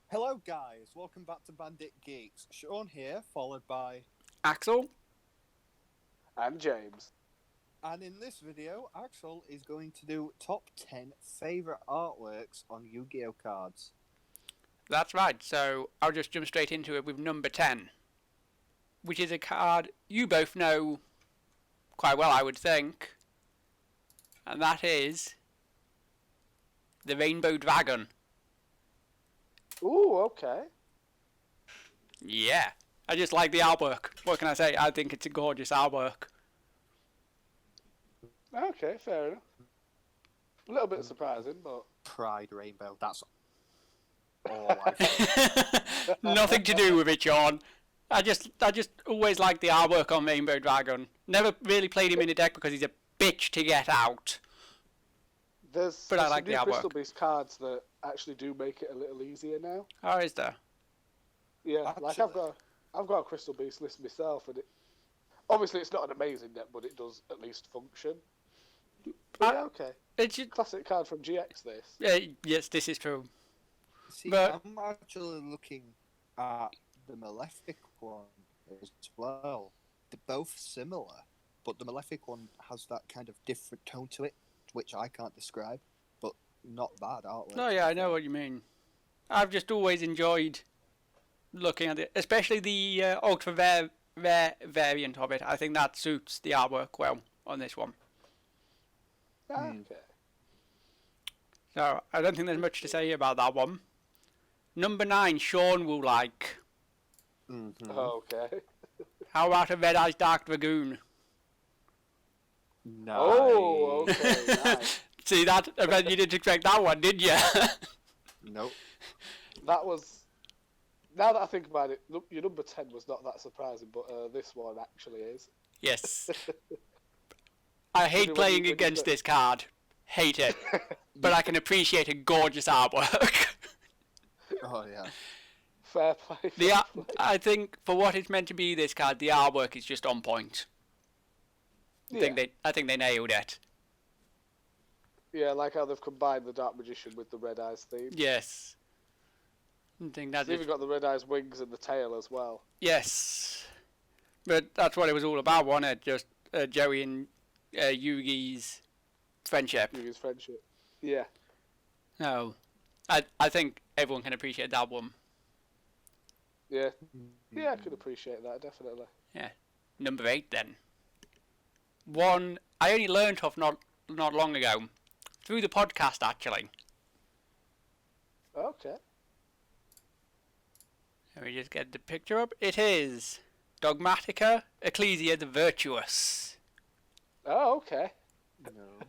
Hello, guys. Welcome back to Bandit Geeks. Sean here, followed by. Axel? And James. And in this video, Axel is going to do top 10 favourite artworks on Yu Gi Oh cards. That's right, so I'll just jump straight into it with number 10, which is a card you both know quite well, I would think, and that is the Rainbow Dragon. Ooh, okay. Yeah, I just like the artwork. What can I say? I think it's a gorgeous artwork. Okay, fair enough. A little bit surprising, but... Pride Rainbow, that's all I Nothing to do with it, Sean. I just always liked the artwork on Rainbow Dragon. Never really played him in a deck because he's a bitch to get out. There's But I some like the new artwork. Crystal Beast cards that actually do make it a little easier now. Oh, is there? Yeah, like I've got a Crystal Beast list myself, and obviously it's not an amazing deck, but it does at least function. But yeah, okay. It's just, Classic card from GX, this. yes, this is true. See, But- I'm actually looking at the Malefic one as well. They're both similar, but the Malefic one has that kind of different tone to it, which I can't describe, but not bad artwork. Oh yeah, I know what you mean. I've just always enjoyed looking at it, especially the ultra rare variant of it. I think that suits the artwork well on this one. Okay. So I don't think there's much to say about that one. Number 9, Sean will like. Mm-hmm. Okay. How about a Red Eyes Dark Dragoon? Nice. Oh, okay, nice. See that? I bet you didn't expect that one, did you? Nope. That was... Now that I think about it, your number 10 was not that surprising, but this one actually is. Yes. I hate playing against this card. Hate it. But I can appreciate a gorgeous artwork. Oh, yeah. Fair play. I think for what it's meant to be, this card, the artwork is just on point. I think they nailed it. Yeah, like how they've combined the Dark Magician with the Red Eyes theme. Yes. I think that They've even got the Red Eyes wings and the tail as well. yes. But that's what it was all about, wasn't it? Just Joey and Yugi's friendship. Yugi's friendship. Yeah. No. I think everyone can appreciate that one. Yeah. Yeah, I could appreciate that, definitely. Yeah. Number 8 then. One I only learnt of not long ago. Through the podcast, actually. Okay. Let me just get the picture up. It is Dogmatica Ecclesia the Virtuous. Oh, okay. No.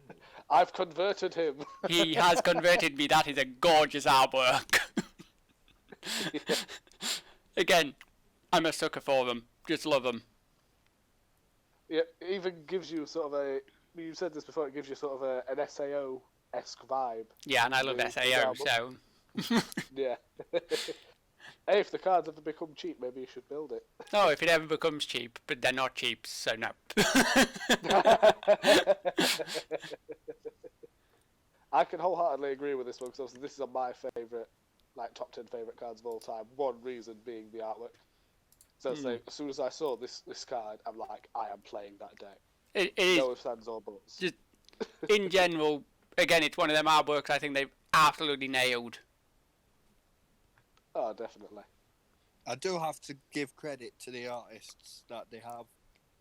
I've converted him. He has converted me. That is a gorgeous artwork. Again, I'm a sucker for them. Just love them. Yeah, it even gives you sort of a... You said this before, it gives you sort of an SAO-esque vibe. Yeah, and I love Yeah, SAO, yeah, so... Yeah. Hey, if the cards ever become cheap, maybe you should build it. Oh, if it ever becomes cheap, but they're not cheap, so no. I can wholeheartedly agree with this one, because this is on my favourite, like, top 10 favourite cards of all time. One reason being the artwork. So say, as soon as I saw this card, I'm like, I am playing that deck. It is, No ifs, ands, or buts. just, in general, again, it's one of them artworks I think they've absolutely nailed. Oh, definitely. I do have to give credit to the artists that they have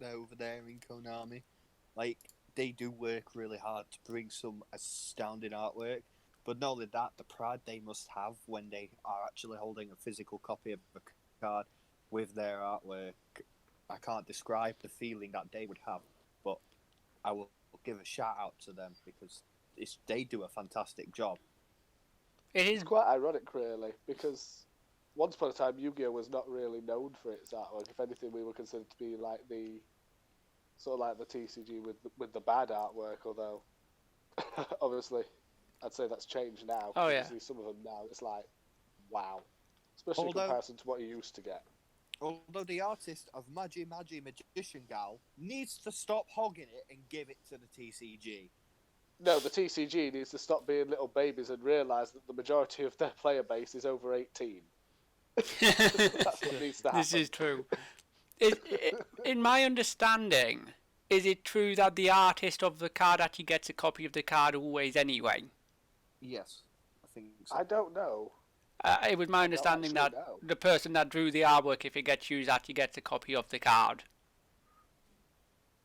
over there in Konami. Like, they do work really hard to bring some astounding artwork. But not only that, the pride they must have when they are actually holding a physical copy of a card with their artwork. I can't describe the feeling that they would have, but I will give a shout out to them because they do a fantastic job. It is It's quite ironic, really, because once upon a time, Yu-Gi-Oh was not really known for its artwork. If anything, we were considered to be like the sort of like the TCG with the bad artwork. Although, obviously, I'd say that's changed now. Oh, yeah. You see some of them now, it's like, wow, especially in Although- comparison to what you used to get. Although the artist of Magician Gal needs to stop hogging it and give it to the TCG. No, the TCG needs to stop being little babies and realise that the majority of their player base is over 18. That's what needs to happen. This is true. In my understanding, is it true that the artist of the card actually gets a copy of the card always anyway? Yes, I think so. I don't know. It was my understanding that actually know. the person that drew the artwork, if it gets used, actually gets a copy of the card.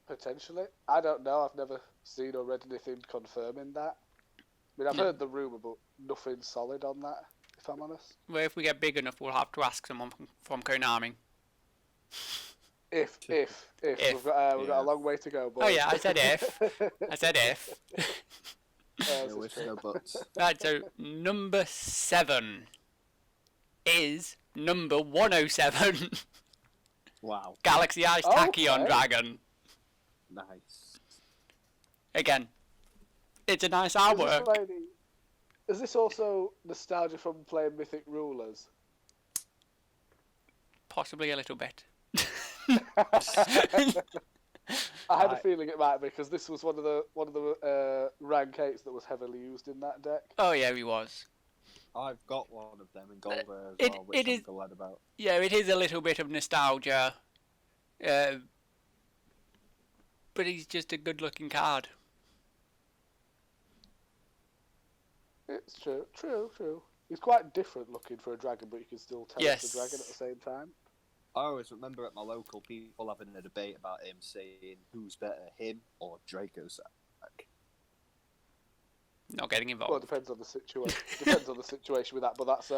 Potentially. I don't know. I've never seen or read anything confirming that. I mean, I've heard the rumour, but nothing solid on that, if I'm honest. Well, if we get big enough, we'll have to ask someone from Konami. If. We've got a long way to go, boys. Oh yeah, I said if. I said if. No ifs, no buts. Right, so number 7 is number 107. Wow, Galaxy Ice Tachyon Okay. Dragon. nice. Again, it's a nice Is this artwork. like is this also nostalgia from playing Mythic Rulers? Possibly a little bit. I had a feeling it might be because this was one of the rank 8s that was heavily used in that deck. Oh yeah, he was. I've got one of them in gold rare as It- well, which it I'm is- glad about. Yeah, it is a little bit of nostalgia. But he's just a good-looking card. It's true. He's quite different looking for a dragon, but you can still tell Yes. it's a dragon at the same time. I always remember at my local people having a debate about him saying who's better, him or Dracosack. Not getting Well, it involved. depends on the situation. Depends on the situation with that, but that's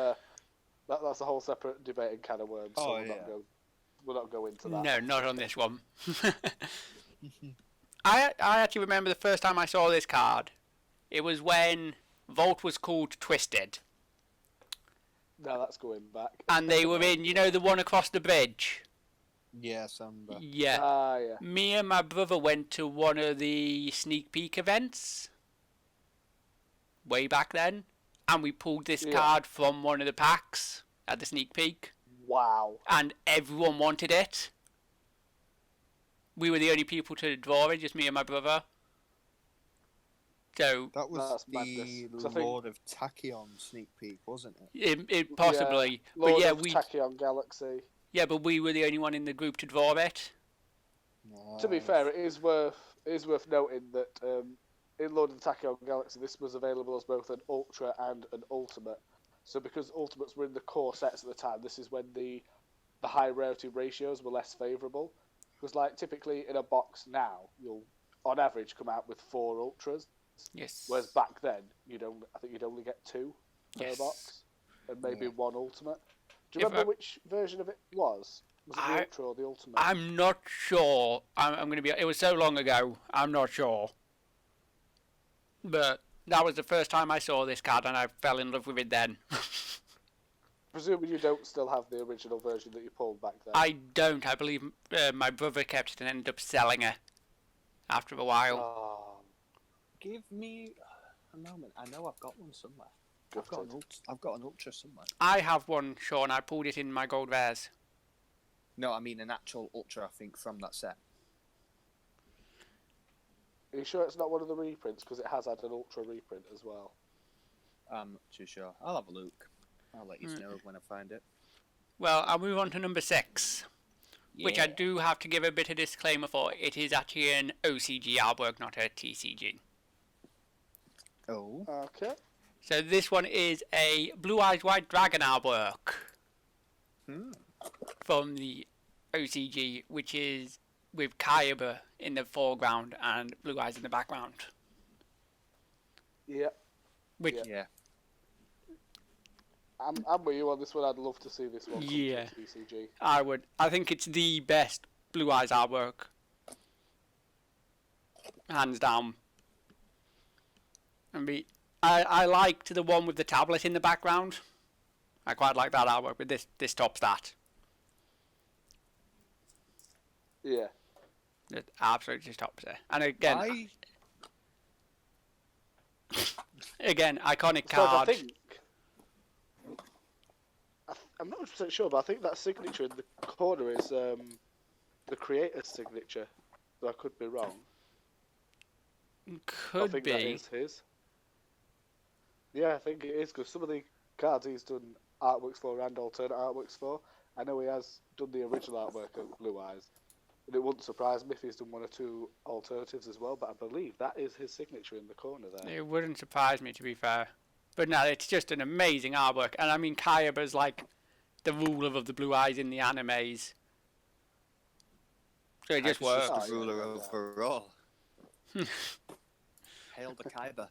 a whole separate debate and can of worms. So Oh, we'll yeah. not go into that. No, not on this one. I actually remember the first time I saw this card. It was when Volt was called Twisted. No, that's going back. And they were in, you know, the one across the bridge? Yes, and Yeah. Ah, yeah. Me and my brother went to one of the sneak peek events way back then, and we pulled this Yeah. card from one of the packs at the sneak peek, Wow. and everyone wanted it. We were the only people to draw it, just me and my brother. So that was That's the madness. 'Cause I think- Lord of Tachyon sneak peek, wasn't it? it possibly, Lord but yeah, of Tachyon Galaxy. but we were the only one in the group to draw it. To be Nice. fair, it is worth noting that in Lord of the Tachyon Galaxy, this was available as both an Ultra and an Ultimate. So because Ultimates were in the core sets at the time, this is when the high rarity ratios were less favourable. Because like typically in a box now, you'll on average come out with 4 Ultras, Yes. whereas back then I think you'd only get 2 per Yes. box, and maybe Yeah. 1 Ultimate. Do you If remember which version of it was? Was it the I- Ultra or the Ultimate? I'm not sure. I'm going to be. It was so long ago. I'm not sure. But that was the first time I saw this card, and I fell in love with it then. Presumably you don't still have the original version that you pulled back then. I don't. I believe my brother kept it and ended up selling it after a while. Oh, Give me a moment. I know I've got one somewhere. gutted. I've got an Ultra somewhere. I have one, Sean. I pulled it in my gold rares. No, I mean an actual Ultra, I think, from that set. Are you sure it's not one of the reprints? Because it has had an Ultra reprint as well. I'm not too sure. I'll have a look. I'll let you know when I find it. Well, I'll move on to number 6, which I Yeah. do have to give a bit of disclaimer for. It is actually an OCG artwork, not a TCG. Oh. Okay. So this one is a Blue Eyes White Dragon artwork from the OCG, which is with Kyber in the foreground and Blue Eyes in the background. Yeah. Which, Yeah. Yeah. I'm with you on this one. I'd love to see this one come Yeah. to TCG. I think it's the best Blue Eyes artwork. Hands down. I liked the one with the tablet in the background. I quite like that artwork, but this tops that. Yeah. It absolutely just tops it. And again, again, iconic So I card. think I'm not 100% sure, but I think that signature in the corner is the creator's signature. So I could be wrong. I Could think that be. is his. Yeah, I think it is, because some of the cards he's done artworks for and alternate artworks for, I know he has done the original artwork of Blue Eyes, and it wouldn't surprise me if he's done one or two alternatives as well, but I believe that is his signature in the corner there. It wouldn't surprise me, to be fair. But no, it's just an amazing artwork. And I mean, Kayaba's like the ruler of the Blue Eyes in the animes. So it just Kaiba's works. just the Oh, yeah, ruler yeah. overall. Hail the Kaiba.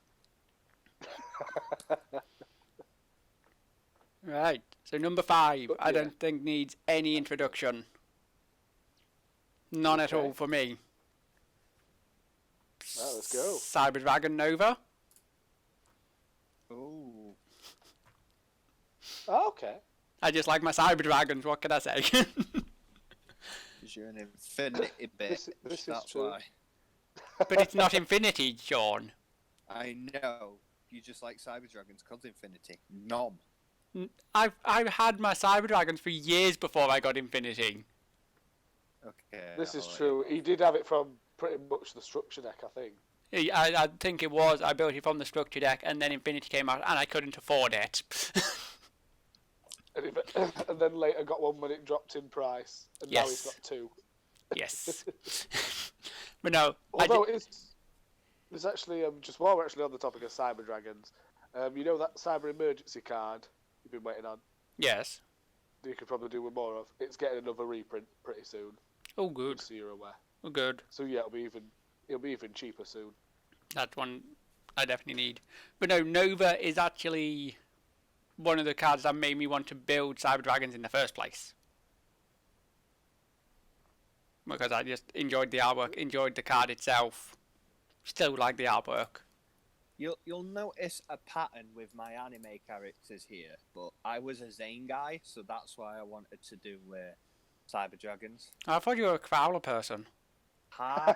Right. So number 5, But, I yeah. don't think needs any introduction. None at Okay. all for me. Right, let's go. Cyber Dragon Nova. Ooh. Oh, okay. I just like my Cyber Dragons, what can I say? Because you're an infinity bit. This is That's true. why. But it's not Infinity, Sean. I know. You just like Cyber Dragons called Infinity. Nom. I've had my Cyber Dragons for years before I got Infinity. Okay. This is I'll let true. He did have it from pretty much the structure deck, I think. I think it was. I built it from the structure deck, and then Infinity came out, and I couldn't afford it. And then later got one when it dropped in price, and now he's Yes. got two. Yes. But no, I Although there's actually, just while we're actually on the topic of Cyber Dragons, you know that Cyber Emergency card you've been waiting on? yes. You could probably do with more of. It's getting another reprint pretty soon, Oh, good. so you're aware. Oh, good. So yeah, it'll be even cheaper soon. That's one I definitely need. But no, Nova is actually one of the cards that made me want to build Cyber Dragons in the first place. Because I just enjoyed the artwork, enjoyed the card itself. Still like the artwork. You'll notice a pattern with my anime characters here, but I was a Zane guy, so that's why I wanted to do Cyber Dragons. I thought you were a Crowler person. Ha!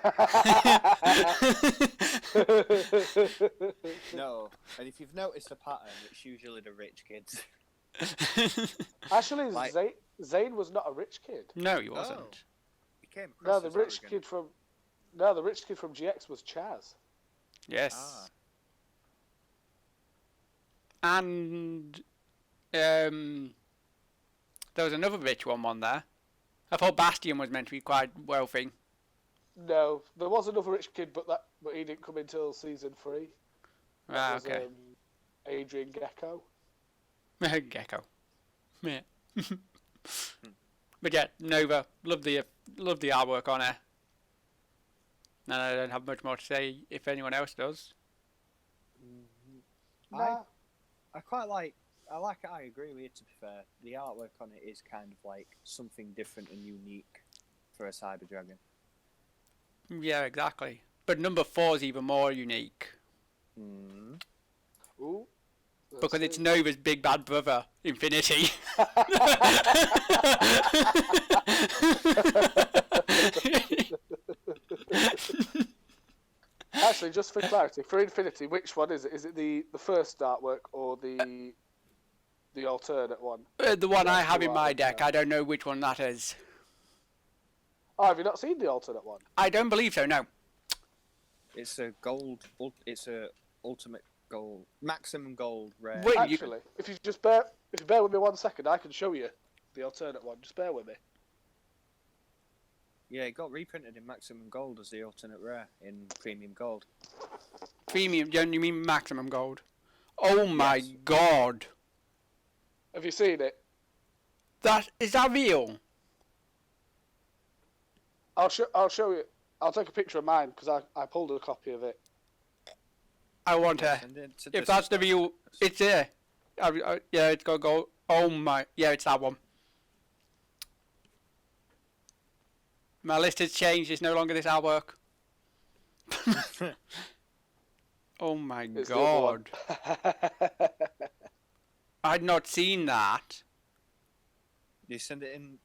No, and if you've noticed a pattern, it's usually the rich kids. Actually, Like- Zane was not a rich kid. No, he wasn't. He came No, across the as rich arrogant. kid from no, the rich kid from GX was Chaz. Yes. Ah. And there was another rich one there. I thought Bastion was meant to be quite wealthy. No, there was another rich kid, but he didn't come until season 3. That Ah, was, okay. Adrian Gecko. Gecko. Yeah. But yeah, Nova, love the artwork on it. And I don't have much more to say if anyone else does. Nah, I agree with you, to be fair. The artwork on it is kind of like something different and unique for a Cyber Dragon. Yeah, exactly. But number 4 is even more unique. Mm. ooh. Let's Because it's see. Nova's big bad brother, Infinity. Actually, just for clarity, for Infinity, which one is it? Is it the first artwork or the alternate one? The one I That's have the in my one, deck, yeah. I don't know which one that is. Oh, have you not seen the alternate one? I don't believe so, no. It's a gold. It's a ultimate gold, maximum gold rare. Wait, you- Actually, if you bear with me 1 second, I can show you the alternate one. Just bear with me. Yeah, it got reprinted in maximum gold as the alternate rare in premium gold. Premium, you mean maximum gold? Oh my Yes. god. Have you seen it? Is that real? I'll show you. I'll take a picture of mine because I pulled a copy of it. I want to. And then to If that's the Discord. real, it's there. Yeah, it's got gold. Oh my, yeah, it's that one. My list has changed. It's no longer this artwork. Oh my It's the other one. god. I'd not seen that. You send it in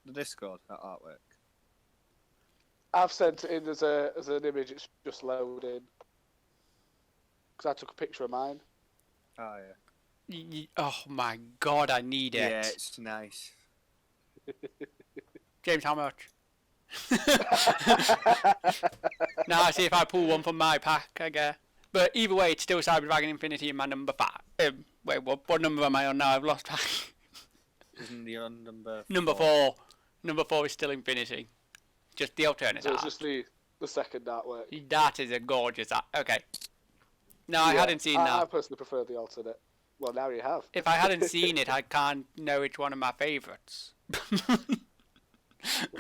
the Discord, that artwork. I've sent it in as an image. It's just loading because I took a picture of mine. Oh yeah. Oh my god, I need it. Yeah, it's nice. James, how much? Now I see if I pull one from my pack, I guess. But either way, it's still Cyber Dragon Infinity in my number 5. Wait, what number am I on now? I've lost track. Isn't he on number Number 4. Number 4 is still Infinity. Just the alternate So it's art. just the second artwork. That is a gorgeous art. Okay. No, I Yeah, hadn't seen I that. personally prefer the alternate. Well, now you have. If I hadn't seen it, I can't know which one of my favourites.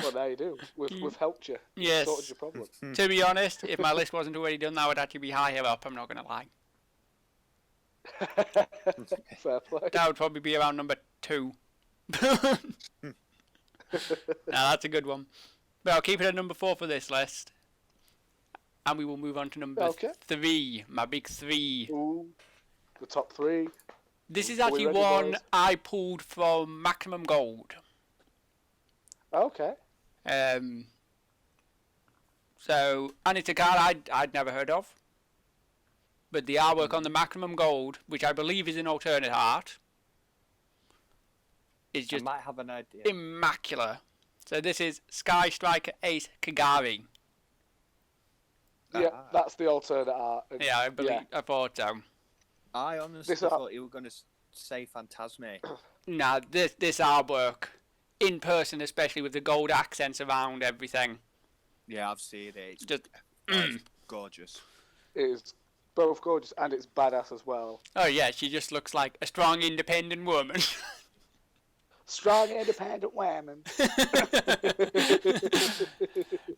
Well, now you do. We've helped you. We've Yes. sorted your problem. To be honest, if my list wasn't already done, that would actually be higher up, I'm not going to lie. Fair play. That would probably be around number 2. Now that's a good one. But I'll keep it at number 4 for this list. And we will move on to number Okay. 3. My big 3. Ooh, the top 3. This is Are we actually ready, one boys? I pulled from Maximum Gold. Okay. So, and it's a card I'd never heard of. But the artwork on the Maximum Gold, which I believe is an alternate art, is I just might have an idea. immaculate. So this is Sky Striker Ace Kagari. Yeah, Ah. that's the alternate art. And Yeah, I believe I thought so. I honestly This art- thought you were going to say Phantasme. Now this artwork, in person especially with the gold accents around everything, Yeah, I've seen it. It's just it's gorgeous. It is both gorgeous and it's badass as well. oh yeah, she just looks like a strong, independent woman. Strong, independent women.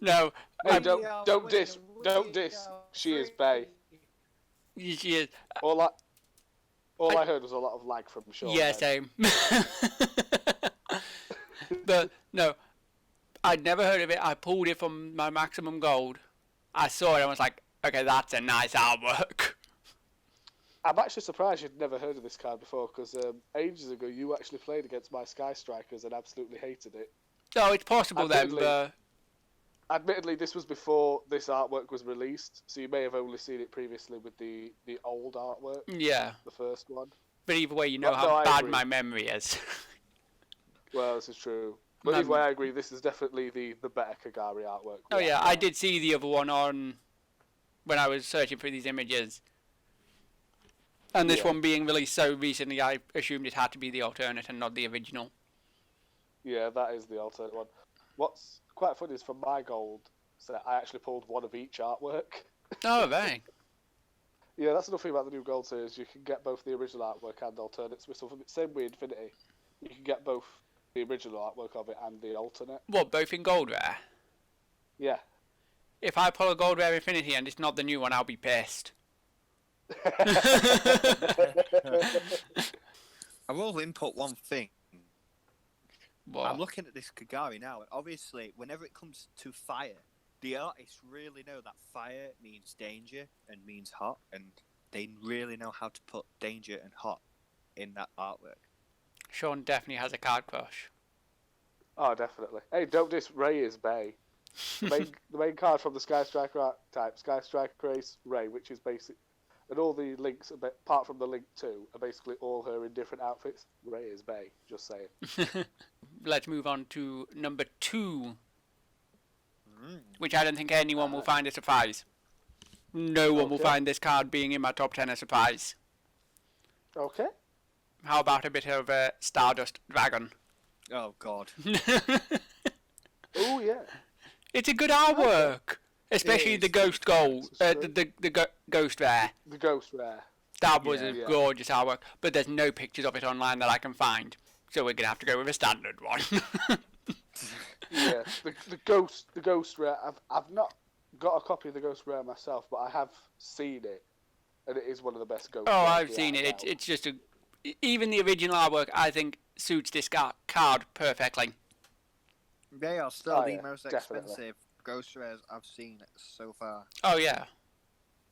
No, Hey, I'm- don't diss. She is Bay. she is. All I heard was a lot of lag from Sean. Yeah, then. same. But no, I'd never heard of it. I pulled it from my Maximum Gold. I saw it and was like, okay, that's a nice artwork. I'm actually surprised you'd never heard of this card before, because ages ago you actually played against my Sky Strikers and absolutely hated it. So it's possible then, Admittedly- but Admittedly, this was before this artwork was released, so you may have only seen it previously with the old artwork, yeah. the first one. But either way, you know No, how I bad agree. my memory is. Well, this is true. But either way, I agree, this is definitely the better Kagari artwork. Oh yeah, I did see the other one on when I was searching for these images. And this Yeah. one being released so recently, I assumed it had to be the alternate and not the original. Yeah, that is the alternate one. What's quite funny is from my gold set, I actually pulled one of each artwork. Oh, right. Yeah, that's another thing about the new gold series. You can get both the original artwork and alternates with something. Same with Infinity. You can get both the original artwork of it and the alternate. What, both in gold rare? Yeah. If I pull a gold rare Infinity and it's not the new one, I'll be pissed. I will input one thing. What? I'm looking at this Kagari now, and obviously, whenever it comes to fire, the artists really know that fire means danger and means hot, and they really know how to put danger and hot in that artwork. Sean definitely has a card crush. Oh, definitely. Hey, don't diss Ray is Bay. The main card from the Sky Striker archetype, Sky Striker Ace Ray, which is basic. And all the links, apart from the link 2, are basically all her in different outfits. Ray is Bay, just saying. Let's move on to number 2, which I don't think anyone will find a surprise. No one will Okay. find this card being in my top 10 a surprise. Okay. How about a bit of a Stardust Dragon? Oh God! Oh, yeah. It's a good artwork, especially is. the Ghost Gold, This is true. the Ghost Rare. The Ghost Rare. That was Yeah, a yeah. gorgeous artwork, but there's no pictures of it online that I can find, so we're gonna have to go with a standard one. Yeah, the Ghost Rare. I've not got a copy of the Ghost Rare myself, but I have seen it, and it is one of the best Ghost. Oh, Rares I've we seen have it. It's now. it's just even the original artwork I think suits this card perfectly. They are still Oh, the yeah, most definitely. expensive Ghost Rares I've seen so far. Oh yeah,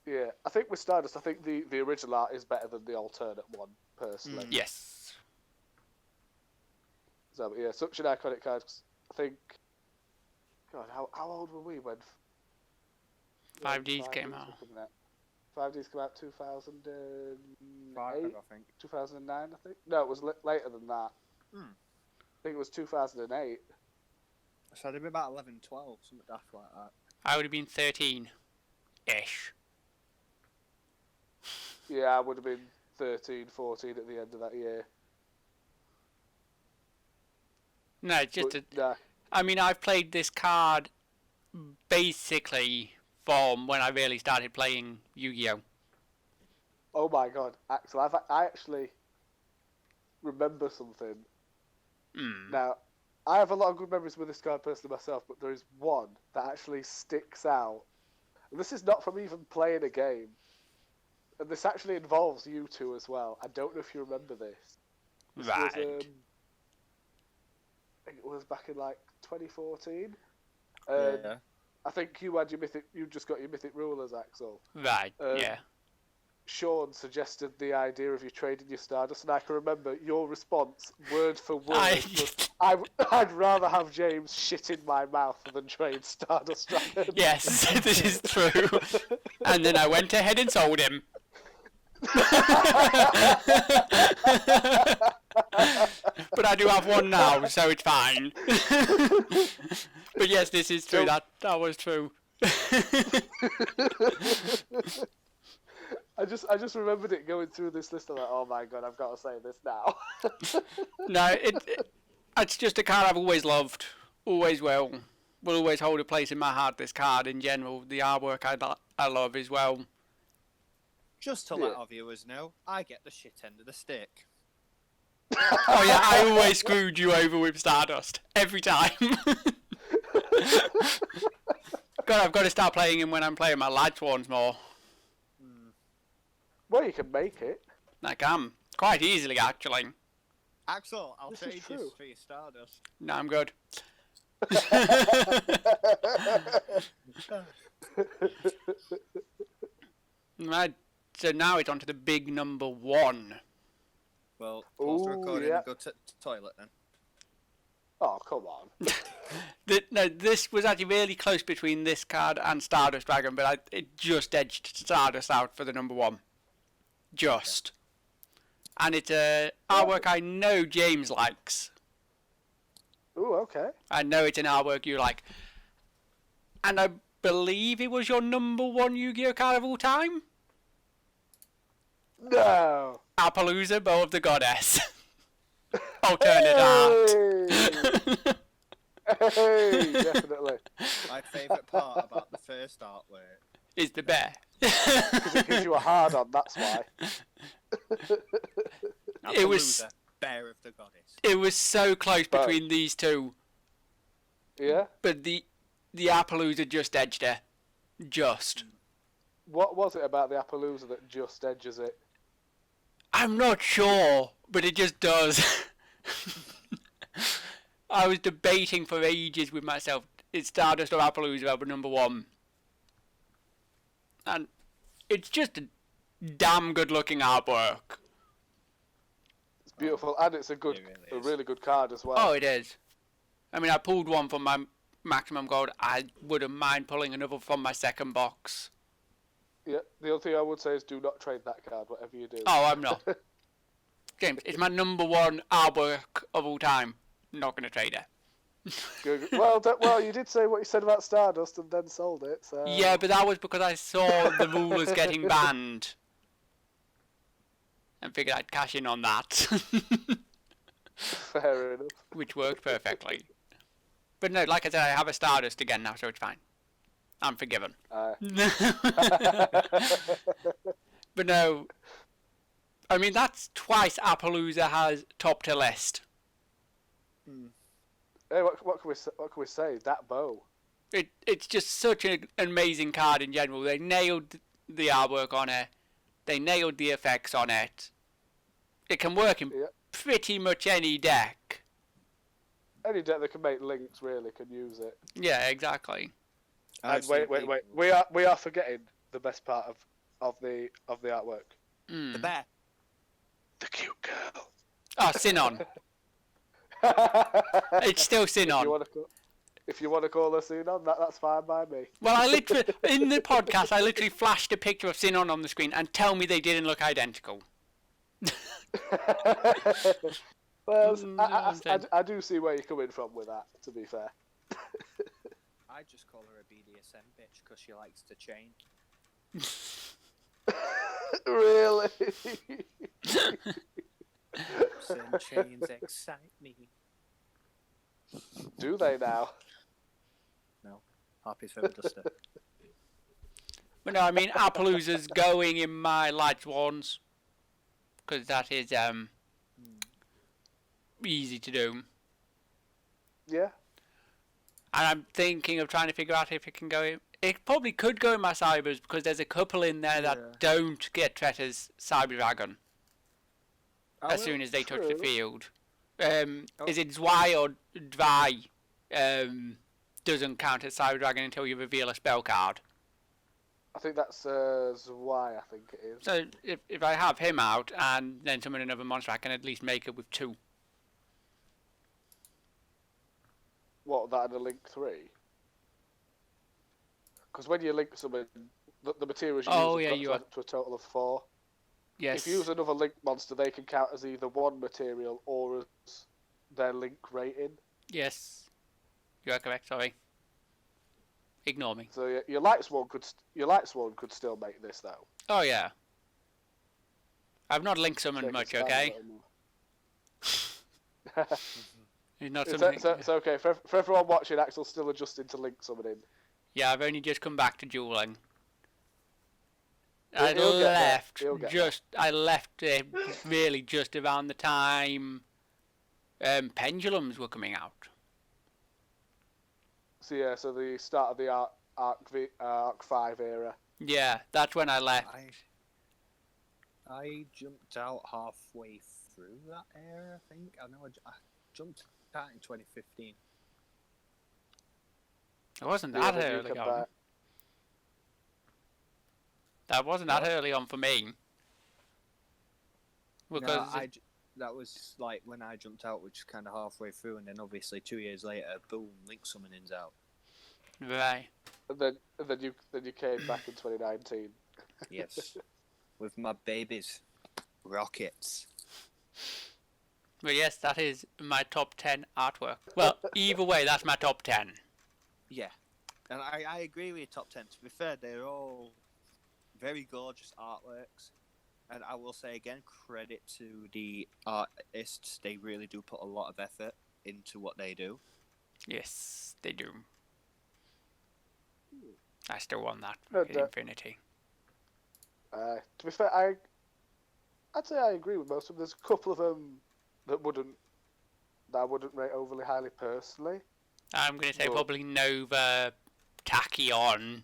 Yeah, I think with Stardust, I think the original art is better than the alternate one, personally. yes. So yeah, such an iconic card. 'Cause I think, God, how old were we when 5Ds 5Ds came were out. coming out? 5Ds came out 2008, 2009, I think. No, it was later than that. Hmm. I think it was 2008. So I'd be about 11, 12, something daft like that. I would have been 13-ish. Yeah, I would have been 13, 14 at the end of that year. No, it's just But, nah. I mean, I've played this card basically from when I really started playing Yu-Gi-Oh. Oh my god, Axel, I actually remember something. Mm. Now, I have a lot of good memories with this card personally myself, but there is one that actually sticks out. And this is not from even playing a game. And this actually involves you two as well. I don't know if you remember this. This Right. was, I think it was back in like 2014. Yeah. I think you had you just got your mythic rulers, Axel. Right, yeah. Sean suggested the idea of you trading your Stardust, and I can remember your response, word for word, was, I'd rather have James shit in my mouth than trade Stardust Dragon. Yes, this is true. And then I went ahead and sold him. But I do have one now, so it's fine. But yes, this is true. That was true. I just remembered it going through this list. I'm like, oh my god, I've got to say this now. No, it's just a card I've always loved, always will always hold a place in my heart. This card in general, the artwork I love as well. Just to let our viewers know, I get the shit end of the stick. Oh yeah, I always screwed you over with Stardust every time. God, I've got to start playing him when I'm playing my Light Ones more. Well, you can make it. I can quite easily, actually. Axel, I'll This is trade you true. for your Stardust. No, I'm good. Right, so now it's on to the big number 1. Well, pause the Ooh, recording yeah. and go to toilet then. Oh, come on. No, this was actually really close between this card and Stardust Dragon, but it just edged Stardust out for the number 1. Just. And it's a artwork I know James likes. Ooh, okay. I know it's an artwork you like. And I believe it was your number 1 Yu-Gi-Oh card of all time? No. Appaloosa, Bow of the Goddess. Alternate art. Hey, definitely. My favourite part about the first artwork. Is the bear. Because it gives you a hard on, that's why. It was- Appaloosa, Bear of the Goddess. It was so close But- between these two, Yeah? but the Appaloosa just edged her. Just. What was it about the Appaloosa that just edges it? I'm not sure, but it just does. I was debating for ages with myself. It's Stardust or Appaloosa over number 1. And it's just a damn good looking artwork. It's beautiful, and it's a It really is. really good card as well. Oh, it is. I mean, I pulled one from my maximum gold. I wouldn't mind pulling another from my second box. Yeah, the other thing I would say is do not trade that card, whatever you do. Oh, I'm not. James, it's my number 1 artwork of all time. Not going to trade it. Good. Well, you did say what you said about Stardust and then sold it, so... Yeah, but that was because I saw the rulers getting banned. And figured I'd cash in on that. Fair enough. Which worked perfectly. But no, like I said, I have a Stardust again now, so it's fine. I'm forgiven. But no, I mean, that's twice Appaloosa has topped a list. Hey, what can we say? That bow. It's just such an amazing card in general. They nailed the artwork on it. They nailed the effects on it. It can work in Yeah. pretty much any deck. Any deck that can make links really can use it. Yeah, exactly. And wait. We are forgetting the best part of the artwork. Mm. The bear. The cute girl. Oh, Sinon. It's still Sinon. If you want to call her Sinon, that's fine by me. Well, I literally, in the podcast, I literally flashed a picture of Sinon on the screen and tell me they didn't look identical. Well, Mm, I do see where you're coming from with that, to be fair. I just call her a BDSM bitch because she likes to chain. Really? Saying chains excite me. Do they now? Happy Film Duster. But no, I mean, Appaloosa's going in my Light Swans. Because that is easy to do. Yeah. And I'm thinking of trying to figure out if it can go in. It probably could go in my Cybers because there's a couple in there that don't get Tretta's Cyber Dragon as soon as they touch the field. Is it Zwei or Dvi? Doesn't count as Cyber Dragon until you reveal a spell card. I think that's Zwei, I think it is. So if I have him out and then summon another monster, I can at least make it with 2. What, that and a Link 3? Because when you link summon, the materials you use have got to a total of 4. Yes. If you use another Link monster, they can count as either 1 material or as their Link rating. Yes. You are correct, sorry. Ignore me. So your Light Sworn could still make this though. Oh yeah. I've not link summoned much, okay? It's not something. It's okay for everyone watching. Axel's still adjusting to link summoning. Yeah, I've only just come back to dueling. I left it really just around the time Pendulums were coming out. So yeah, so the start of the Arc 5 era. Yeah, that's when I left. I jumped out halfway through that era, I think. I know I jumped out in 2015. It wasn't that early on. That wasn't that early on for me. Because that was like when I jumped out, which is kind of halfway through, and then obviously 2 years later, boom, Link Summoning's out. Right. And then you came back in 2019. Yes, with my babies, Rockets. But yes, that is my top 10 artwork. Well, either way, that's my top 10. Yeah, and I agree with your top 10. To be fair, they're all very gorgeous artworks. And I will say again, credit to the artists. They really do put a lot of effort into what they do. Yes, they do. I still want that Infinity. To be fair, I'd say I agree with most of them. There's a couple of them that I wouldn't rate overly highly personally. I'm going to say probably Nova, Tachyon.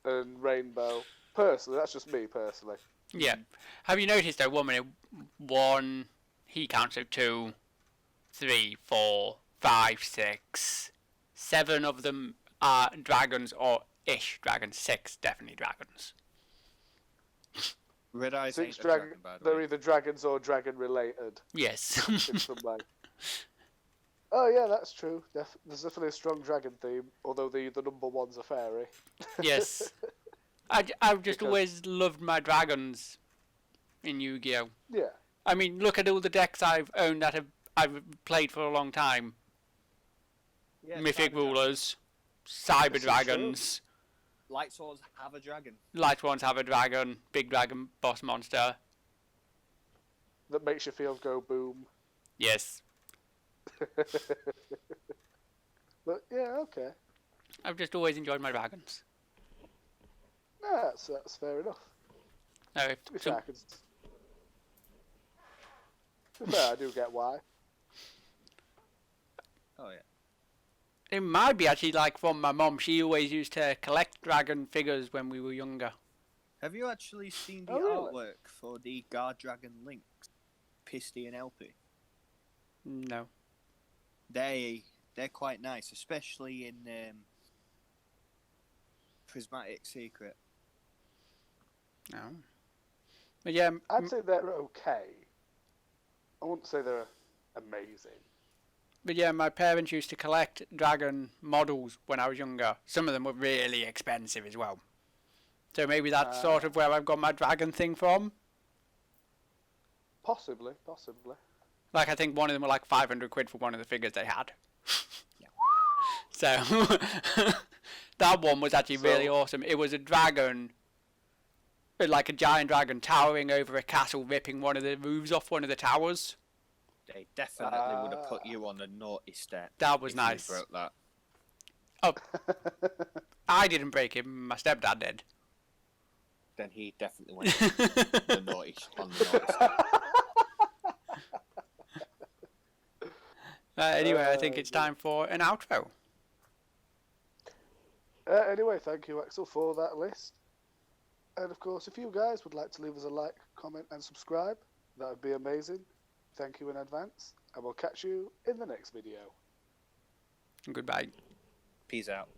And Rainbow. Personally, that's just me personally. Yeah. Have you noticed though, 1, he counts of 2, 3, 4, 5, 6, 7 of them are dragons or ish dragons. 6 definitely dragons. Red Eyes 6 dragons. They're either dragons or dragon related. Yes. In some way. Oh yeah, that's true. There's definitely a strong dragon theme, although the number 1's a fairy. Yes. I've just always loved my dragons in Yu-Gi-Oh! Yeah. I mean, look at all the decks I've owned that I've played for a long time. Yeah, Mythic Rulers, Cyber Dragons. Light Swords have a dragon. Light Swords have a dragon, big dragon boss monster. That makes you feel go boom. Yes. But yeah, okay. I've just always enjoyed my dragons. Yeah, that's fair enough. No, to be fair, I do get why. Oh yeah. It might be actually like from my mom. She always used to collect dragon figures when we were younger. Have you actually seen the artwork for the Guard Dragon Links, Pisty and LP? No. They're quite nice, especially in Prismatic Secret. No. But yeah, I'd say they're okay. I wouldn't say they're amazing. But yeah, my parents used to collect dragon models when I was younger. Some of them were really expensive as well. So maybe that's sort of where I've got my dragon thing from. Possibly. Like I think one of them were like 500 quid for one of the figures they had. So that one was actually really So- awesome. It was a dragon, like a giant dragon, towering over a castle, ripping one of the roofs off one of the towers. They definitely would have put you on a naughty step. That was if nice. You broke that. I didn't break it. My stepdad did. Then he definitely went on the naughty step. Anyway, I think it's time for an outro. Anyway, thank you, Axel, for that list. And of course, if you guys would like to leave us a like, comment, and subscribe, that would be amazing. Thank you in advance, and we'll catch you in the next video. Goodbye. Peace out.